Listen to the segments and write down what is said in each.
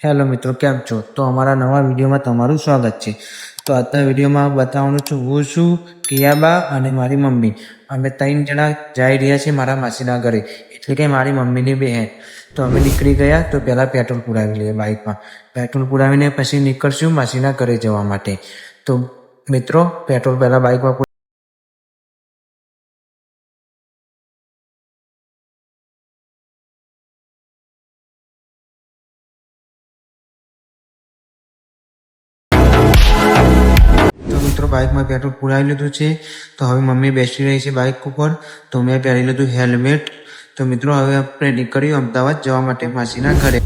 Hello મિત્રો, કેમ છો? તો અમારા નવા વિડીયોમાં તમારું સ્વાગત છે. તો આજના વિડીયોમાં બતાવવાનું છું હું છું, કિયાબા અને મારી મમ્મી. અમે 3 જણા જઈ રહ્યા છીએ મારા માસીના ઘરે, એટલે કે મારી મમ્મીની બહેન. તો અમે નીકળી ગયા. તો પહેલાં પેટ્રોલ પુરાવી લઈએ બાઇકમાં. પેટ્રોલ પુરાવીને પછી નીકળશું માસીના ઘરે જવા માટે. તો મિત્રો, પેટ્રોલ પહેલાં બાઇકમાં બાઇકમાં પેટ્રોલ પુરાવી લીધું છે. તો હવે મમ્મી બેસી રહી છે બાઇક ઉપર. તો મેં પહેરી લીધું હેલ્મેટ. તો મિત્રો, હવે આપણે નીકળ્યું અમદાવાદ જવા માટે માસીના ઘરે.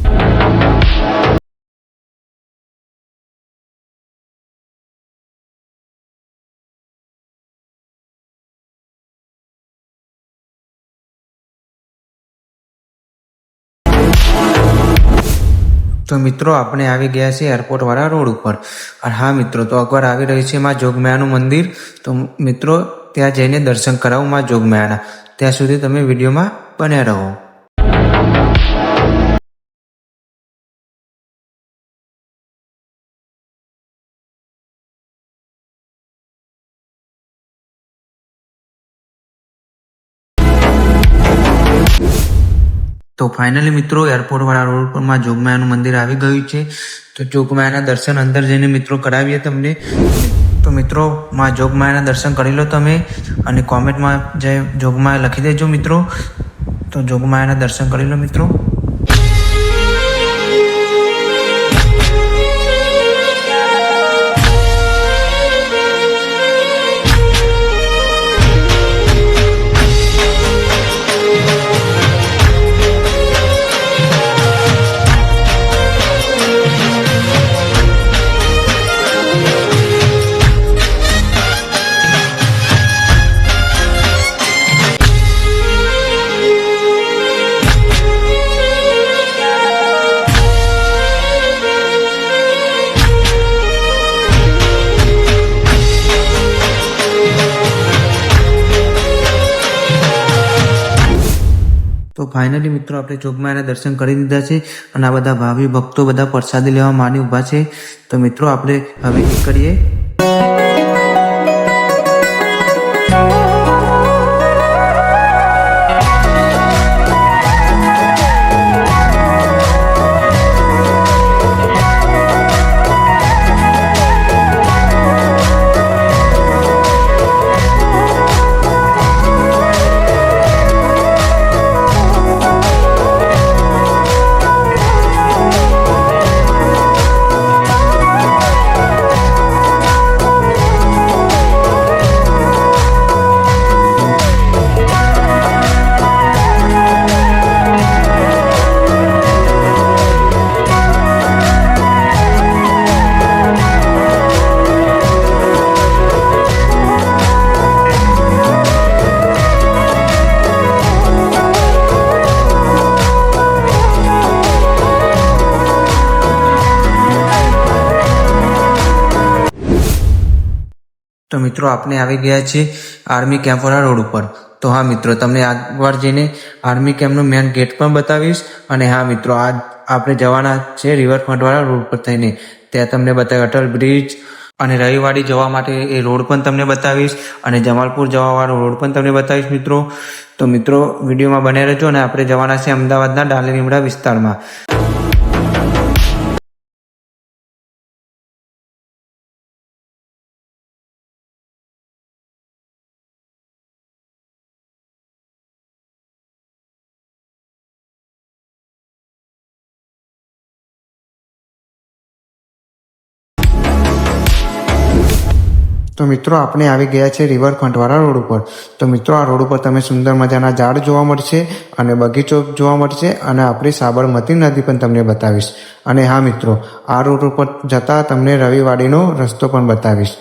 તો મિત્રો, આપણે આવી ગયા છે એરપોર્ટ વાળા રોડ ઉપર. અને હા મિત્રો, તો અકબર આવી રહી છે માં જોગમાયાનું મંદિર. તો મિત્રો, ત્યાં જઈને દર્શન કરાવું માં જોગમાયાના. ત્યાં સુધી તમે વિડીયોમાં બન્યા રહો. તો ફાઇનલી મિત્રો, એરપોર્ટ વાળા રોડ પર માં જોગમાયાનું મંદિર આવી ગયું છે. તો જોગમાયાના દર્શન અંદર જઈને મિત્રો કરાવીએ તમને. તો મિત્રો, માં જોગમાયાના દર્શન કરી લો તમે. અને કોમેન્ટમાં જય જોગમાયા લખી દેજો મિત્રો. તો જોગમાયાના દર્શન કરી લો મિત્રો. તો ફાઇનલી મિત્રો, આપણે જોગમાયાના દર્શન કરી દીધા છે. અને આ બધા ભાવિ ભક્તો બધા પ્રસાદી લેવા માની ઊભા છે. તો મિત્રો, આપણે હવે નીકળીએ. તો મિત્રો, આપણે આવી ગયા છીએ આર્મી કેમ્પવાળા રોડ ઉપર. તો હા મિત્રો, તમને આગળ જઈને આર્મી કેમ્પનો મેન ગેટ પણ બતાવીશ. અને હા મિત્રો, આ આપણે જવાના છે રિવરફ્રન્ટવાળા રોડ પર થઈને. ત્યાં તમને બતાવ્યું અટલ બ્રિજ. અને રવિવાડી જવા માટે એ રોડ પણ તમને બતાવીશ. અને જમાલપુર જવાવાળો રોડ પણ તમને બતાવીશ મિત્રો. તો મિત્રો, વિડીયોમાં બન્યા રહેજો. અને આપણે જવાના છે અમદાવાદના ડાલી લીમડા વિસ્તારમાં. તો મિત્રો, આપણે આવી ગયા છે રિવરફ્રન્ટવાળા રોડ ઉપર. તો મિત્રો, આ રોડ ઉપર તમે સુંદર મજાના ઝાડ જોવા મળશે. અને બગીચો જોવા મળશે. અને આપણી સાબરમતી નદી પણ તમને બતાવીશ. અને હા મિત્રો, આ રોડ ઉપર જતા તમને રવિવાડીનો રસ્તો પણ બતાવીશ.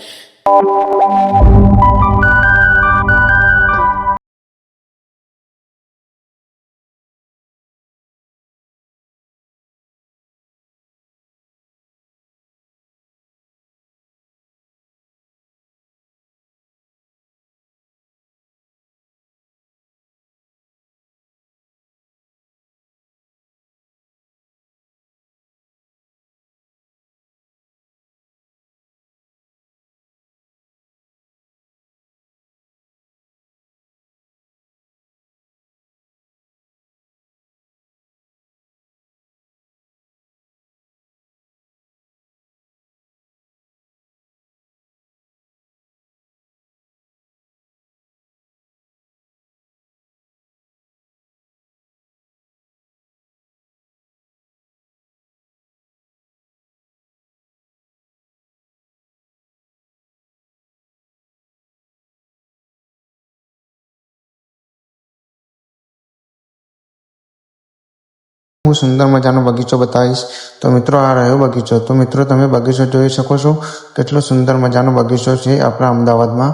હું સુંદર મજાનો બગીચો બતાવીશ. તો મિત્રો આ રહ્યો બગીચો. તો મિત્રો તમે બગીચો જોઈ શકો છો, કેટલો સુંદર મજાનો બગીચો છે આપણા અમદાવાદમાં.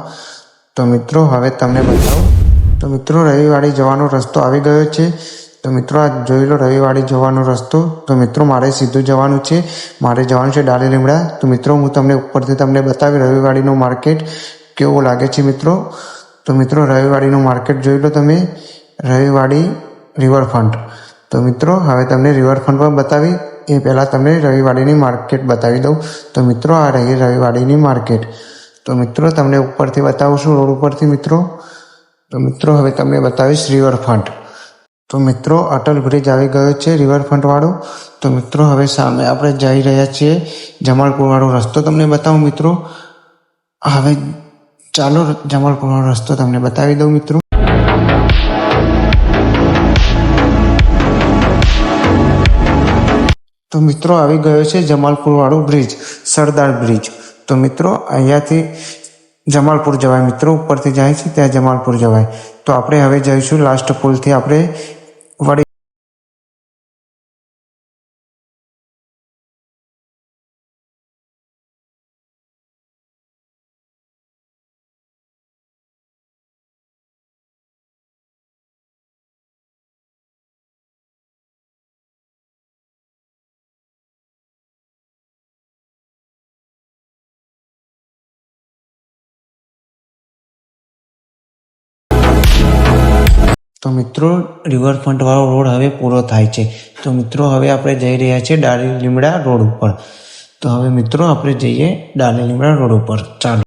તો મિત્રો હવે તમને બતાવું. તો મિત્રો રવિવાડી જવાનો રસ્તો આવી ગયો છે. તો મિત્રો આ જોઈ લો રવિવાડી જવાનો રસ્તો. તો મિત્રો મારે સીધું જવાનું છે, મારે જવાનું છે ડાલી લીમડા. તો મિત્રો હું તમને ઉપરથી તમને બતાવી રવિવાડીનું માર્કેટ કેવું લાગે છે મિત્રો. તો મિત્રો રવિવાડીનું માર્કેટ જોઈ લો તમે, રવિવાડી રિવરફ્રન્ટ. તો મિત્રો હવે તમને રિવરફ્રન્ટ પણ બતાવી, એ પહેલાં તમને રવિવાડીની માર્કેટ બતાવી દઉં. તો મિત્રો આ રહી રવિવાડીની માર્કેટ. તો મિત્રો તમને ઉપરથી બતાવું છું રોડ ઉપરથી મિત્રો. તો મિત્રો હવે તમને બતાવીશ રિવરફ્રન્ટ. તો મિત્રો અટલ બ્રિજ આવી ગયો છે રિવરફ્રન્ટ વાળો. તો મિત્રો હવે સામે આપણે જઈ રહ્યા છીએ જમાલપુર વાળો રસ્તો તમને બતાવું મિત્રો. હવે ચાલો જમાલપુર વાળો રસ્તો તમને બતાવી દઉં મિત્રો. તો મિત્રો આવી ગયો છે જમાલપુર વાળો બ્રિજ, સરદાર બ્રિજ. તો મિત્રો અહીંયાથી જમાલપુર જવાય મિત્રો, ઉપરથી જાય છે ત્યાં જમાલપુર જવાય. તો આપણે હવે જઈશું લાસ્ટ પુલથી આપણે વડી. તો મિત્રો રિવરફ્રન્ટ વાળો રોડ હવે પૂરો થાય છે. તો મિત્રો હવે આપણે જઈ રહ્યા છીએ ડાલી લીમડા રોડ ઉપર. તો હવે મિત્રો આપણે જઈએ ડાલી લીમડા રોડ ઉપર. ચાલો.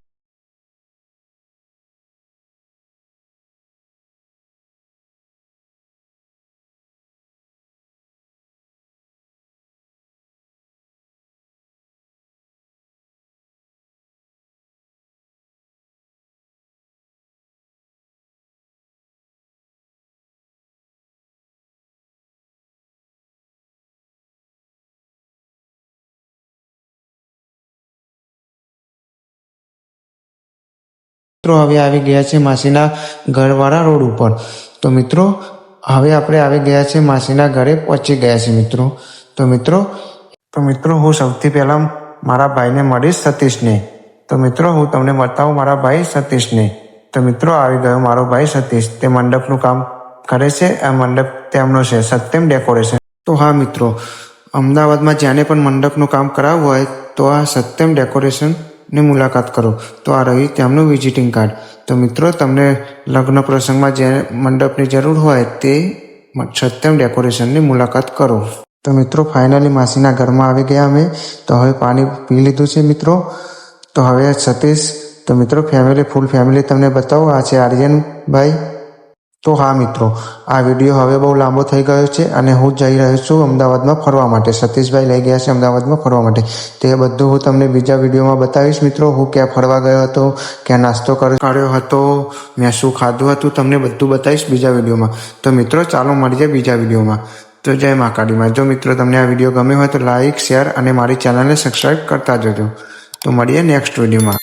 મિત્રો હવે આવી ગયા છે માસીના ઘરવાળા રોડ ઉપર. તો મિત્રો હવે આપણે આવી ગયા છે માસીના ઘરે પહોંચી ગયા છે મિત્રો. તો મિત્રો હું સૌથી પહેલાં મારા ભાઈને મળીશ સતીશને. તો મિત્રો હું તમને બતાવું મારા ભાઈ સતીશને. તો મિત્રો આવી ગયો મારો ભાઈ સતીશ, તે મંડપનું કામ કરે છે. આ મંડપ તેમનો છે, સત્યમ ડેકોરેશન. તો હા મિત્રો, અમદાવાદમાં જ્યાંને પણ મંડપનું કામ કરાવવું હોય તો આ સત્યમ ડેકોરેશનની મુલાકાત કરો. તો આ રહ્યું તેમનું વિઝિટિંગ કાર્ડ. તો મિત્રો તમને લગ્ન પ્રસંગમાં જે મંડપની જરૂર હોય તે સત્યમ ડેકોરેશનની મુલાકાત કરો. તો મિત્રો ફાઇનલી માસીના ઘરમાં આવી ગયા અમે. તો હવે પાણી પી લીધું છે મિત્રો. તો હવે સતીશ, તો મિત્રો ફૂલ ફેમિલી તમને બતાવો. આ છે આર્યનભાઈ. તો હા મિત્રો, આ વિડીયો હવે બહુ લાંબો થઈ ગયો છે અને હું જઈ રહ્યો છું અમદાવાદમાં ફરવા માટે. સતીશભાઈ લઈ ગયા છે અમદાવાદમાં ફરવા માટે. તે બધું હું તમને બીજા વિડીયોમાં બતાવીશ મિત્રો. હું ક્યાં ફરવા ગયો હતો, ક્યાં નાસ્તો કર્યો હતો, મેં શું ખાધું હતું, તમને બધું બતાવીશ બીજા વિડીયોમાં. તો મિત્રો ચાલો મળીએ બીજા વિડીયોમાં. તો જય મા કાળીમાં. જો મિત્રો તમને આ વિડીયો ગમ્યો હોય તો લાઇક, શેર અને મારી ચેનલને સબસ્ક્રાઈબ કરતા જજો. તો મળીએ નેક્સ્ટ વિડીયોમાં.